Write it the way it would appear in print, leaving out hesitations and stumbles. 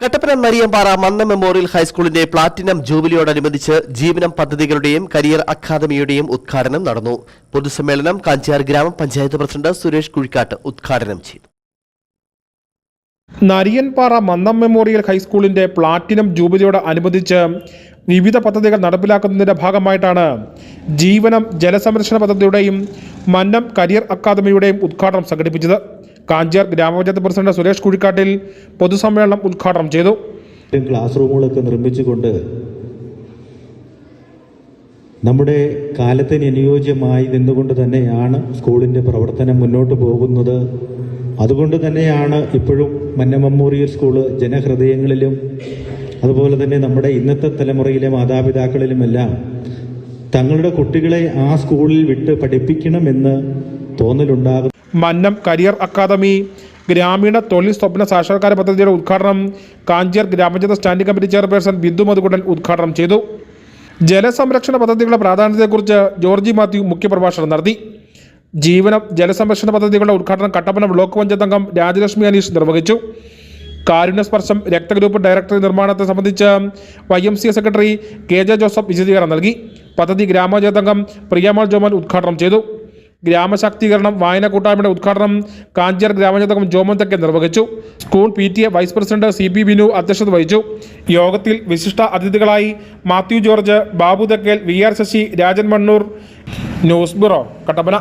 കട്ടപ്പന മരിയമ്പാറ മന്ന memorial ഹൈസ്കൂളിന്റെ platinum ജൂബിലിയോടനുബന്ധിച്ച് ജീവനം പദ്ധതികളുടെയും career അക്കാദമിയുടെയും ഉദ്ഘാടനം നടന്നു. പൊതുസമ്മേളനം കാഞ്ചിയാർ ഗ്രാമപഞ്ചായത്ത് പ്രസിഡന്റ് സുരേഷ് കുഴിക്കാട്ട് ഉദ്ഘാടനം ചെയ്തു. നരിയൻപാറ മന്നം മെമ്മോറിയൽ ഹൈസ്കൂളിന്റെ പ്ലാറ്റിനം ജൂബിലിയോട് അനുബന്ധിച്ച് വിവിധ പദ്ധതികൾ നടപ്പിലാക്കുന്നതിന്റെ ഭാഗമായിട്ടാണ് ജീവനം ജലസംരക്ഷണ പദ്ധതിയുടെയും മന്നം കരിയർ അക്കാദമിയുടെയും ഉദ്ഘാടനം സംഘടിപ്പിച്ചത്. കാഞ്ചിയാർ ഗ്രാമപഞ്ചായത്ത് പ്രസിഡന്റ് സുരേഷ് കുഴിക്കാട്ടിൽ പൊതുസമ്മേളനം ഉദ്ഘാടനം ചെയ്തു. ക്ലാസ് റൂമുകളൊക്കെ നിർമ്മിച്ചുകൊണ്ട് നമ്മുടെ കാലത്തിന് അനുയോജ്യമായി നിന്നുകൊണ്ട് തന്നെയാണ് സ്കൂളിൻ്റെ പ്രവർത്തനം മുന്നോട്ട് പോകുന്നത്. അതുകൊണ്ട് തന്നെയാണ് ഇപ്പോഴും മന്ന മെമ്മോറിയൽ സ്കൂള് ജനഹൃദയങ്ങളിലും അതുപോലെ തന്നെ നമ്മുടെ ഇന്നത്തെ തലമുറയിലെ മാതാപിതാക്കളിലുമെല്ലാം തങ്ങളുടെ കുട്ടികളെ ആ സ്കൂളിൽ വിട്ട് പഠിപ്പിക്കണമെന്ന് തോന്നലുണ്ടാകും. മന്നം കരിയർ അക്കാദമി ഗ്രാമീണ തൊഴിൽ സ്വപ്ന സാക്ഷാത്കാര പദ്ധതിയുടെ ഉദ്ഘാടനം കാഞ്ചിയാർ ഗ്രാമപഞ്ചായത്ത് standing committee chairperson Bindu Madhukuttan ഉദ്ഘാടനം ചെയ്തു. ജലസംരക്ഷണ പദ്ധതികളുടെ പ്രാധാന്യത്തെക്കുറിച്ച് ജോർജി മാത്യു മുഖ്യപ്രഭാഷണം നടത്തി. ജീവനം ജലസംരക്ഷണ പദ്ധതികളുടെ ഉദ്ഘാടനം കട്ടപ്പന ബ്ലോക്ക് പഞ്ചായത്ത് അംഗം രാജലക്ഷ്മി അനീഷ് നിർവഹിച്ചു. കാരുണ്യസ്പർശം രക്തഗ്രൂപ്പ് ഡയറക്ടറി നിർമ്മാണത്തെ സംബന്ധിച്ച് YMCA സെക്രട്ടറി KJ ജോസഫ് വിശദീകരണം നൽകി. പദ്ധതി ഗ്രാമപഞ്ചായത്ത് അംഗം പ്രിയമോൾ ജോമൻ ഉദ്ഘാടനം ചെയ്തു. ഗ്രാമശാക്തീകരണം വായന കൂട്ടായ്മയുടെ ഉദ്ഘാടനം കാഞ്ചിയാർ ഗ്രാമപഞ്ചായത്ത് അംഗം ജോമൻ തെക്കൻ നിർവഹിച്ചു. School PTA vice president CP Binu അധ്യക്ഷത വഹിച്ചു. യോഗത്തിൽ വിശിഷ്ട അതിഥികളായി Mathew George, Babu Thekkel, VR Sasi, Rajan Mannoor. News bureau, Kattappana.